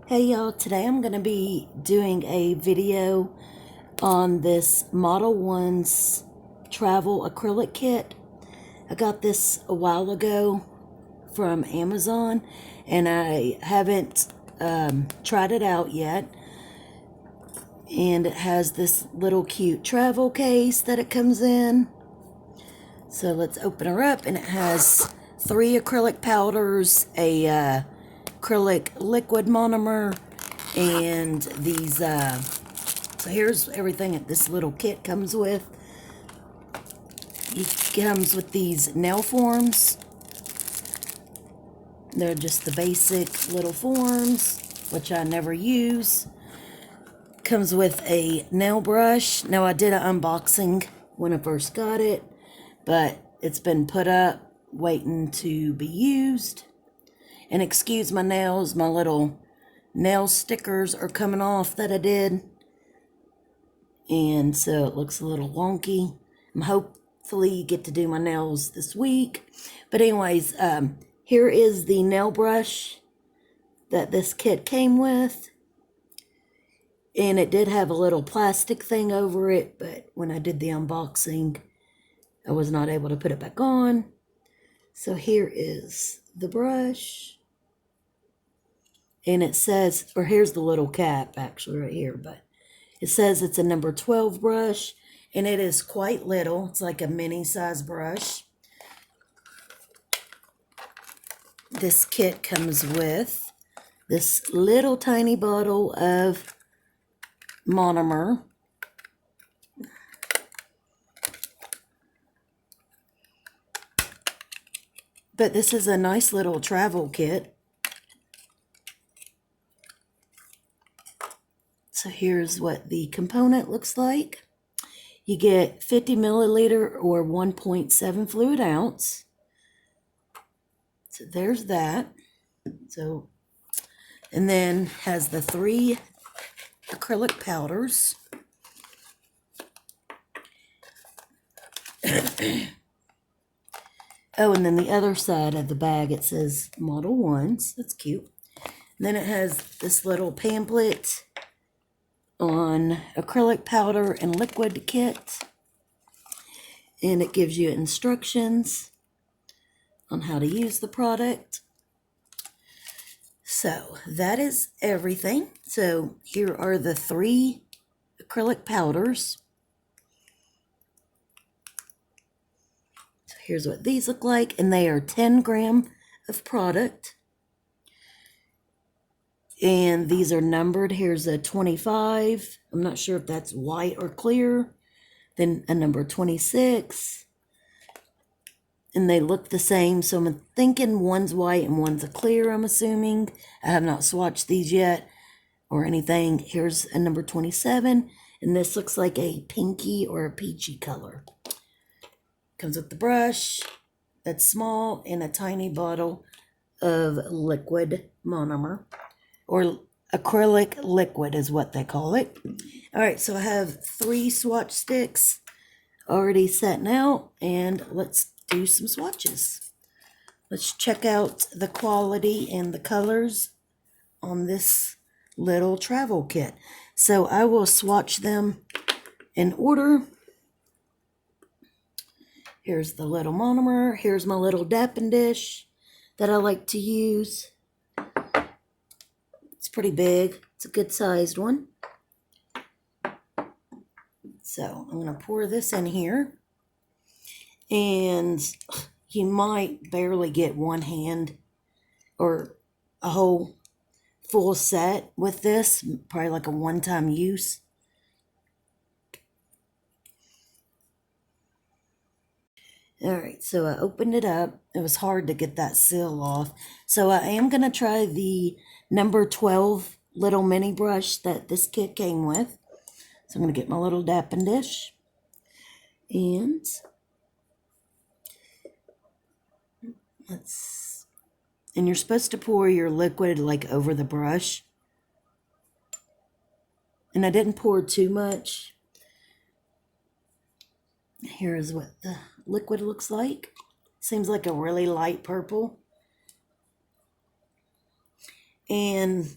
Hey y'all, today I'm going to be doing a video on this Model-Ones travel acrylic kit. I got this a while ago from Amazon and I haven't tried it out yet. And it has this little cute travel case that it comes in. So let's open her up, and it has 3 acrylic powders, a acrylic liquid monomer, and these so here's everything that this little kit comes with. It comes with these nail forms. They're just the basic little forms, which I never use. Comes with a nail brush. Now, I did an unboxing when I first got it, but it's been put up waiting to be used. And excuse my nails, my little nail stickers are coming off that I did, and so it looks a little wonky. I'm hopefully get to do my nails this week. But anyways, here is the nail brush that this kit came with. And it did have a little plastic thing over it, but when I did the unboxing, I was not able to put it back on. So here is the brush. And it says, or here's the little cap actually right here, but it says it's a number 12 brush, and it is quite little. It's like a mini size brush. This kit comes with this little tiny bottle of monomer. But this is a nice little travel kit. So here's what the component looks like. You get 50 milliliter or 1.7 fluid ounce. So there's that. So, and then has the 3 acrylic powders. Oh, and then the other side of the bag, it says Model-Ones. That's cute. And then it has this little pamphlet on acrylic powder and liquid kit. And it gives you instructions on how to use the product. So that is everything. So here are the 3 acrylic powders. So here's what these look like, and they are 10 grams of product. And these are numbered. Here's a 25. I'm not sure if that's white or clear. Then a number 26. And they look the same, so I'm thinking one's white and one's a clear, I'm assuming. I have not swatched these yet or anything. Here's a number 27, and this looks like a pinky or a peachy color. Comes with the brush that's small and a tiny bottle of liquid monomer, or acrylic liquid is what they call it. All right, so I have 3 swatch sticks already setting out, and let's do some swatches. Let's check out the quality and the colors on this little travel kit. So I will swatch them in order. Here's the little monomer. Here's my little dapping dish that I like to use. It's pretty big. It's a good sized one. So I'm going to pour this in here. And you might barely get one hand or a whole full set with this, probably like a one-time use. All right, so I opened it up. It was hard to get that seal off. So I am going to try the number 12 little mini brush that this kit came with. So I'm going to get my little dapping dish. And you're supposed to pour your liquid like over the brush. And I didn't pour too much. Here is what the liquid looks like. Seems like a really light purple. And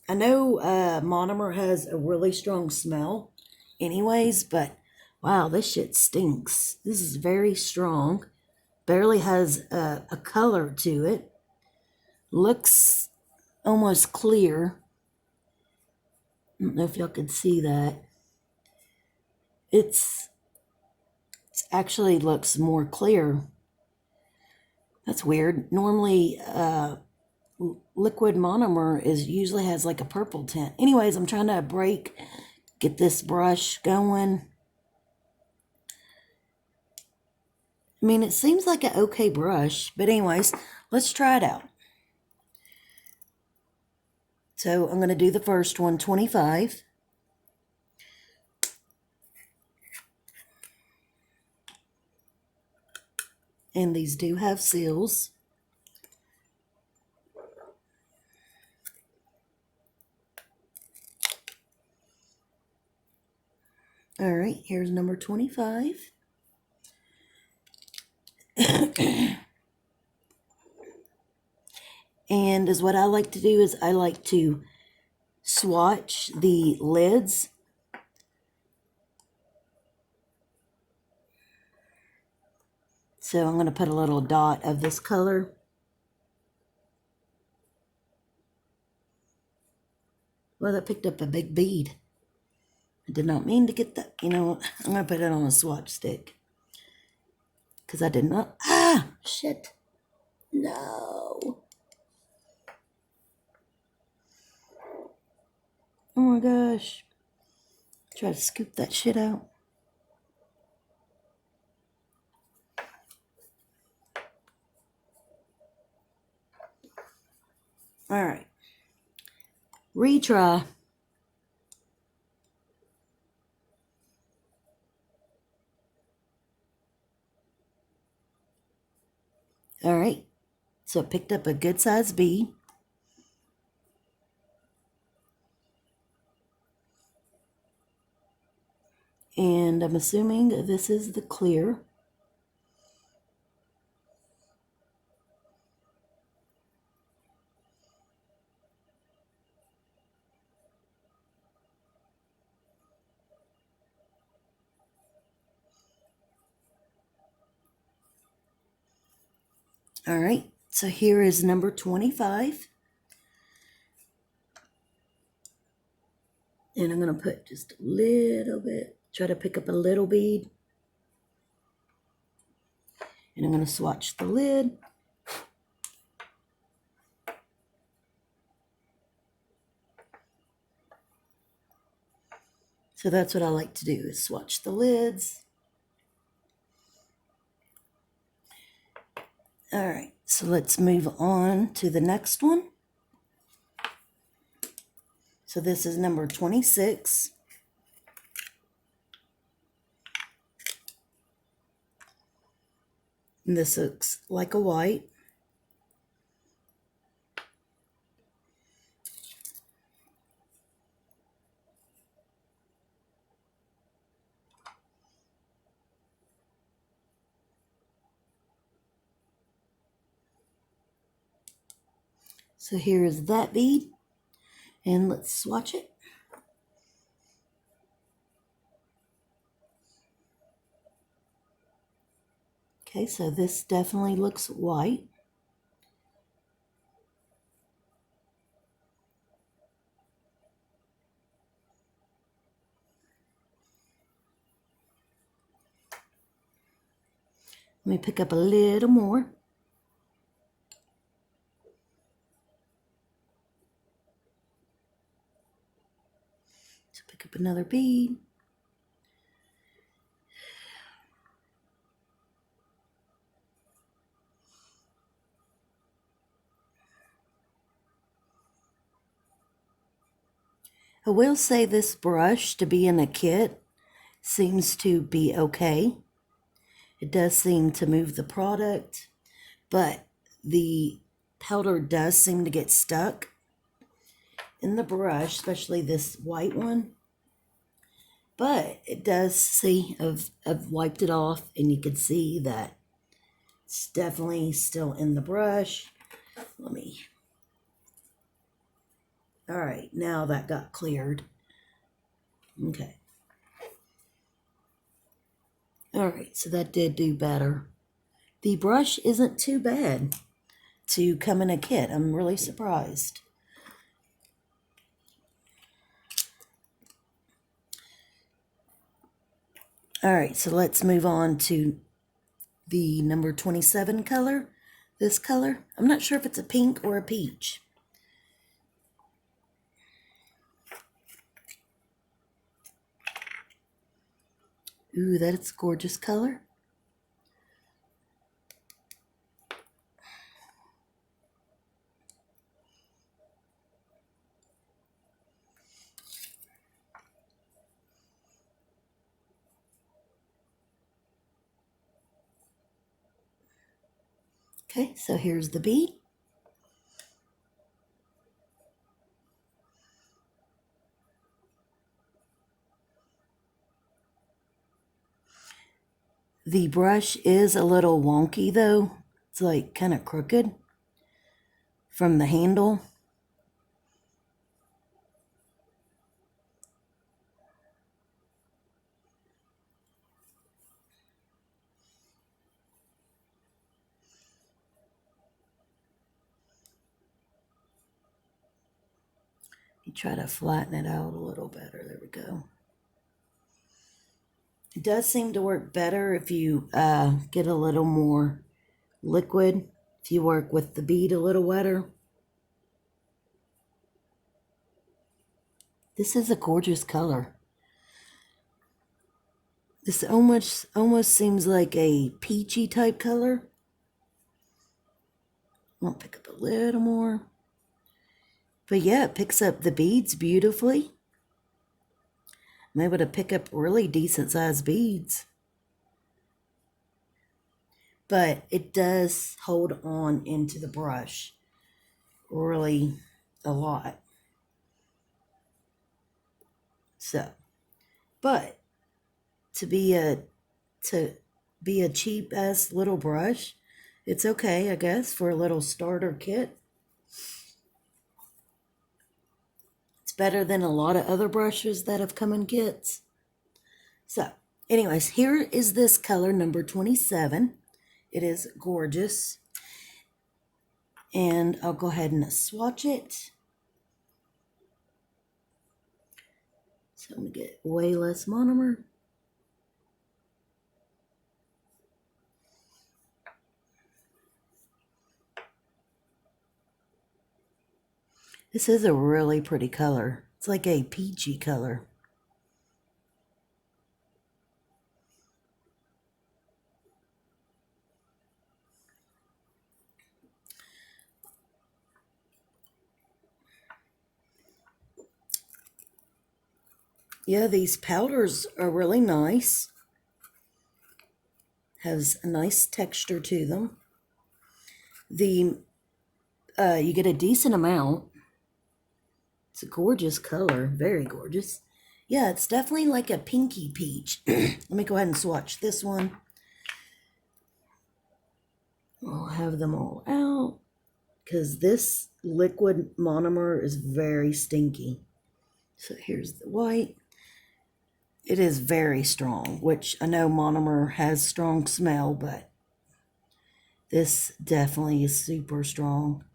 I know monomer has a really strong smell anyways, but wow, this shit stinks. This is very strong. Barely has a color to it. Looks almost clear. I don't know if y'all can see that. It's actually looks more clear. That's weird. Normally, liquid monomer usually has like a purple tint. Anyways, I'm trying to get this brush going. I mean, it seems like an okay brush, but anyways, let's try it out. So I'm going to do the first one, 25. And these do have seals. All right, here's number 25. And as what I like to do is I like to swatch the lids. So I'm going to put a little dot of this color. Well, that picked up a big bead. I did not mean to get that. You know, I'm going to put it on a swatch stick. Because I did not. Ah, shit. No. Oh my gosh. Try to scoop that shit out. All right. Retry. All right. So it picked up a good size bead. And I'm assuming this is the clear. All right, so here is number 25. And I'm going to put just a little bit, try to pick up a little bead. And I'm going to swatch the lid. So that's what I like to do, is swatch the lids. All right, so let's move on to the next one. So this is number 26. And this looks like a white. So here is that bead. And let's swatch it. Okay, so this definitely looks white. Let me pick up a little more. So pick up another bead. I will say this brush, to be in a kit, seems to be okay. It does seem to move the product, but the powder does seem to get stuck in the brush, especially this white one. But it does see, I've wiped it off, and you can see that it's definitely still in the brush. Let me All right, now that got cleared. Okay. All right, so that did do better. The brush isn't too bad to come in a kit. I'm really surprised. All right, so let's move on to the number 27 color. This color, I'm not sure if it's a pink or a peach. Ooh, that's a gorgeous color. Okay, so here's the bead. The brush is a little wonky though. It's like kind of crooked from the handle. You try to flatten it out a little better. There we go. It does seem to work better if you get a little more liquid, if you work with the bead a little wetter. This is a gorgeous color. This almost seems like a peachy type color. I'll pick up a little more. But yeah, it picks up the beads beautifully. I'm able to pick up really decent sized beads. But it does hold on into the brush really a lot. So, but to be a cheap ass little brush, it's okay, I guess, for a little starter kit. It's better than a lot of other brushes that have come in kits. So, anyways, here is this color, number 27. It is gorgeous. And I'll go ahead and swatch it. So I'm going to get way less monomer. This is a really pretty color. It's like a peachy color. Yeah, these powders are really nice. Has a nice texture to them. You get a decent amount. It's a gorgeous color, very gorgeous. Yeah, it's definitely like a pinky peach. Let me go ahead and swatch this one. I'll have them all out because this liquid monomer is very stinky. So here's the white. It is very strong, which I know monomer has strong smell, but this definitely is super strong.